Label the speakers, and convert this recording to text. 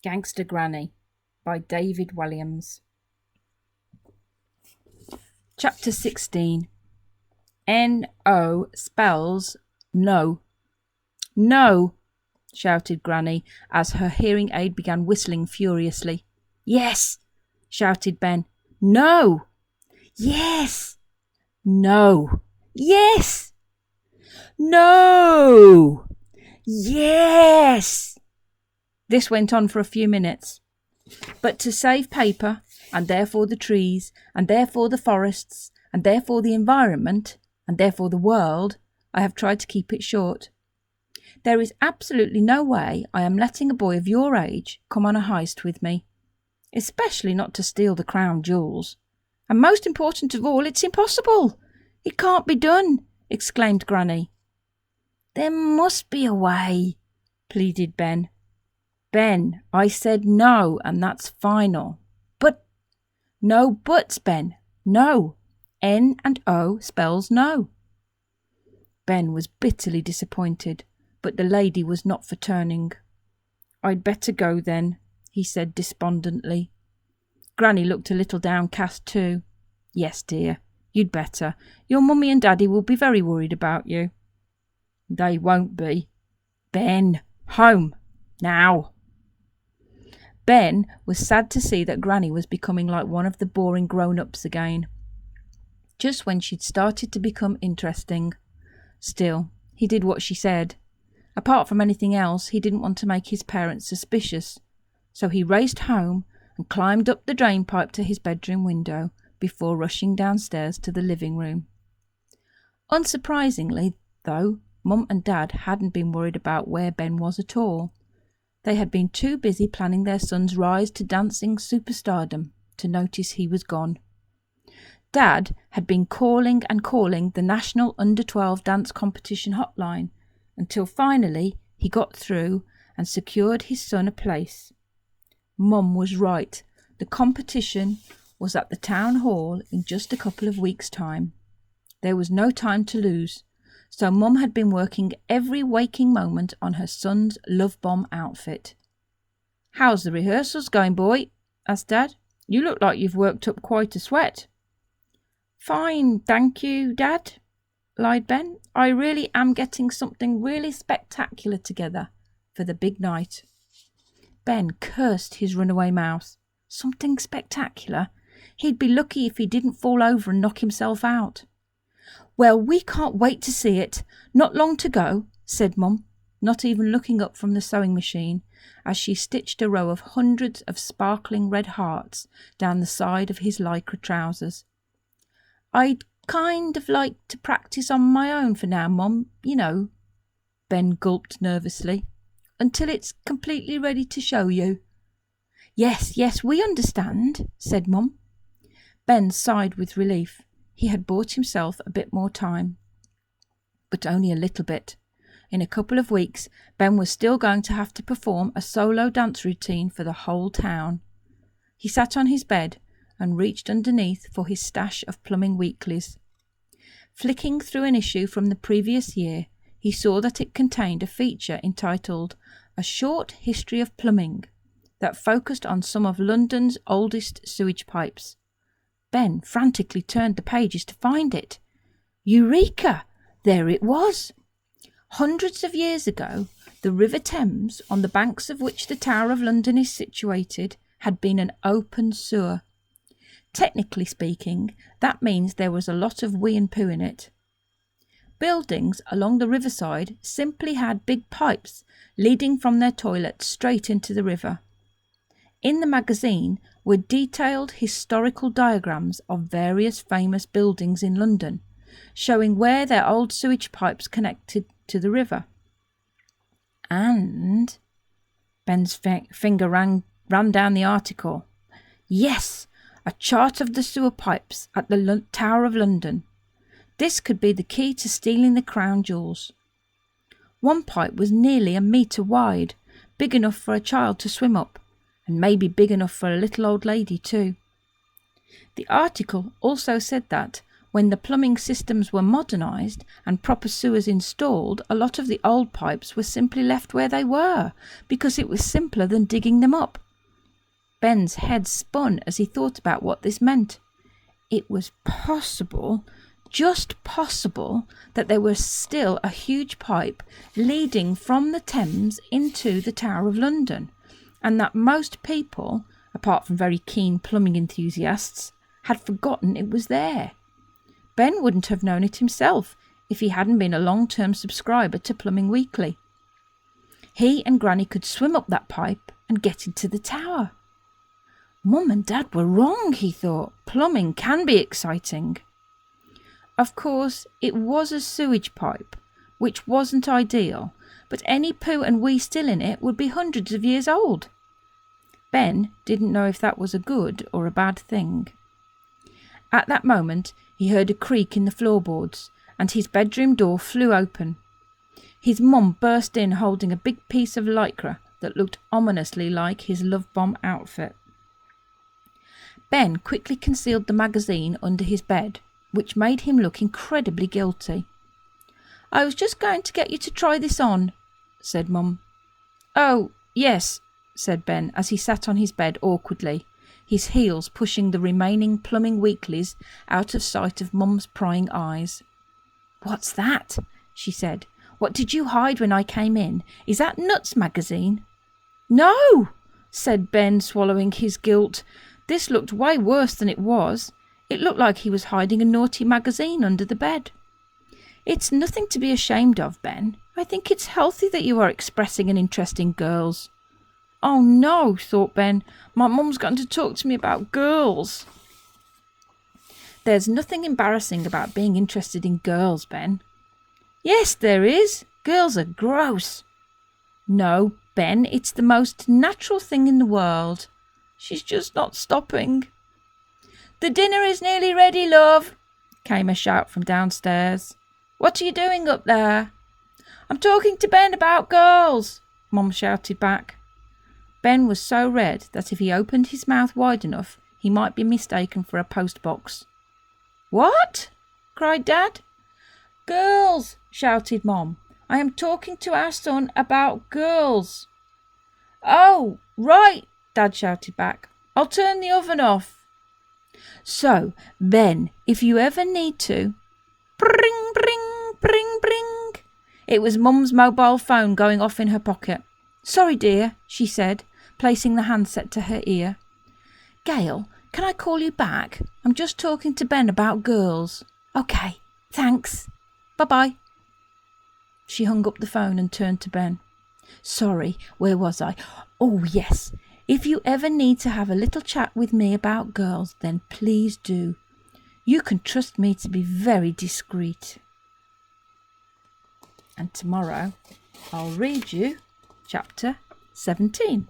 Speaker 1: Gangsta Granny by David Walliams. Chapter 16. N-O spells no. No, shouted Granny as her hearing aid began whistling furiously. Yes, shouted Ben. No. Yes. No. Yes. No. Yes. This went on for a few minutes. But to save paper, and therefore the trees, and therefore the forests, and therefore the environment, and therefore the world, I have tried to keep it short. There is absolutely no way I am letting a boy of your age come on a heist with me, especially not to steal the crown jewels. And most important of all, it's impossible. It can't be done, exclaimed Granny. There must be a way, pleaded Ben. Ben, I said no, and that's final. But, no buts, Ben. No. N and O spells no. Ben was bitterly disappointed, but the lady was not for turning. I'd better go then, he said despondently. Granny looked a little downcast too. Yes, dear, you'd better. Your mummy and daddy will be very worried about you. They won't be. Ben, home, now. Ben was sad to see that Granny was becoming like one of the boring grown-ups again, just when she'd started to become interesting. Still, he did what she said. Apart from anything else, he didn't want to make his parents suspicious, so he raced home and climbed up the drain pipe to his bedroom window before rushing downstairs to the living room. Unsurprisingly, though, Mum and Dad hadn't been worried about where Ben was at all. They had been too busy planning their son's rise to dancing superstardom to notice he was gone. Dad had been calling and calling the National Under-12 Dance Competition hotline until finally he got through and secured his son a place. Mum was right. The competition was at the town hall in just a couple of weeks' time. There was no time to lose, so Mum had been working every waking moment on her son's love bomb outfit. How's the rehearsals going, boy? Asked Dad. You look like you've worked up quite a sweat. Fine, thank you, Dad, lied Ben. I really am getting something really spectacular together for the big night. Ben cursed his runaway mouth. Something spectacular? He'd be lucky if he didn't fall over and knock himself out. Well, we can't wait to see it. Not long to go, said Mum, not even looking up from the sewing machine as she stitched a row of hundreds of sparkling red hearts down the side of his lycra trousers. I'd kind of like to practice on my own for now, Mum, you know. Ben gulped nervously. Until it's completely ready to show you. Yes, we understand, said Mum. Ben sighed with relief. He had bought himself a bit more time. But only a little bit. In a couple of weeks, Ben was still going to have to perform a solo dance routine for the whole town. He sat on his bed and reached underneath for his stash of plumbing weeklies. Flicking through an issue from the previous year, he saw that it contained a feature entitled A Short History of Plumbing that focused on some of London's oldest sewage pipes. Ben frantically turned the pages to find it. Eureka! There it was. Hundreds of years ago, the River Thames, on the banks of which the Tower of London is situated, had been an open sewer. Technically speaking, that means there was a lot of wee and poo in it. Buildings along the riverside simply had big pipes leading from their toilets straight into the river. In the magazine were detailed historical diagrams of various famous buildings in London, showing where their old sewage pipes connected to the river. And Ben's finger ran down the article. Yes, a chart of the sewer pipes at the Tower of London. This could be the key to stealing the crown jewels. One pipe was nearly a metre wide, big enough for a child to swim up, and maybe big enough for a little old lady too. The article also said that When the plumbing systems were modernised and proper sewers installed, a lot of the old pipes were simply left where they were, because it was simpler than digging them up. Ben's head spun as he thought about what this meant. It was possible, just possible, that there was still a huge pipe leading from the Thames into the Tower of London, and that most people, apart from very keen plumbing enthusiasts, had forgotten it was there. Ben wouldn't have known it himself if he hadn't been a long-term subscriber to Plumbing Weekly. He and Granny could swim up that pipe and get into the tower. Mum and Dad were wrong, he thought. Plumbing can be exciting. Of course, it was a sewage pipe, which wasn't ideal, but any poo and wee still in it would be hundreds of years old. Ben didn't know if that was a good or a bad thing. At that moment, he heard a creak in the floorboards, and his bedroom door flew open. His mum burst in holding a big piece of lycra that looked ominously like his love bomb outfit. Ben quickly concealed the magazine under his bed, which made him look incredibly guilty. "I was just going to get you to try this on," said Mum. "Oh, yes," said Ben as he sat on his bed awkwardly, his heels pushing the remaining Plumbing Weeklies out of sight of Mum's prying eyes. "What's that?" she said. "What did you hide when I came in? Is that Nuts magazine?" "No," said Ben, swallowing his guilt. This looked way worse than it was. It looked like he was hiding a naughty magazine under the bed. "It's nothing to be ashamed of, Ben. I think it's healthy that you are expressing an interest in girls." "Oh no," thought Ben. "My mum's going to talk to me about girls." "There's nothing embarrassing about being interested in girls, Ben." "Yes, there is. Girls are gross." "No, Ben, it's the most natural thing in the world." "She's just not stopping." "The dinner is nearly ready, love," came a shout from downstairs. "What are you doing up there?" "I'm talking to Ben about girls," Mum shouted back. Ben was so red that if he opened his mouth wide enough, he might be mistaken for a postbox. "What?" cried Dad. "Girls," shouted Mom. "I am talking to our son about girls." "Oh, right," Dad shouted back. "I'll turn the oven off." "So, Ben, if you ever need to..." Bring, bring, bring, bring. It was Mum's mobile phone going off in her pocket. "Sorry, dear," she said, placing the handset to her ear. "Gail, can I call you back? I'm just talking to Ben about girls." "Okay, thanks. Bye-bye." She hung up the phone and turned to Ben. "Sorry, where was I? Oh, yes. If you ever need to have a little chat with me about girls, then please do. You can trust me to be very discreet." And tomorrow I'll read you chapter 17.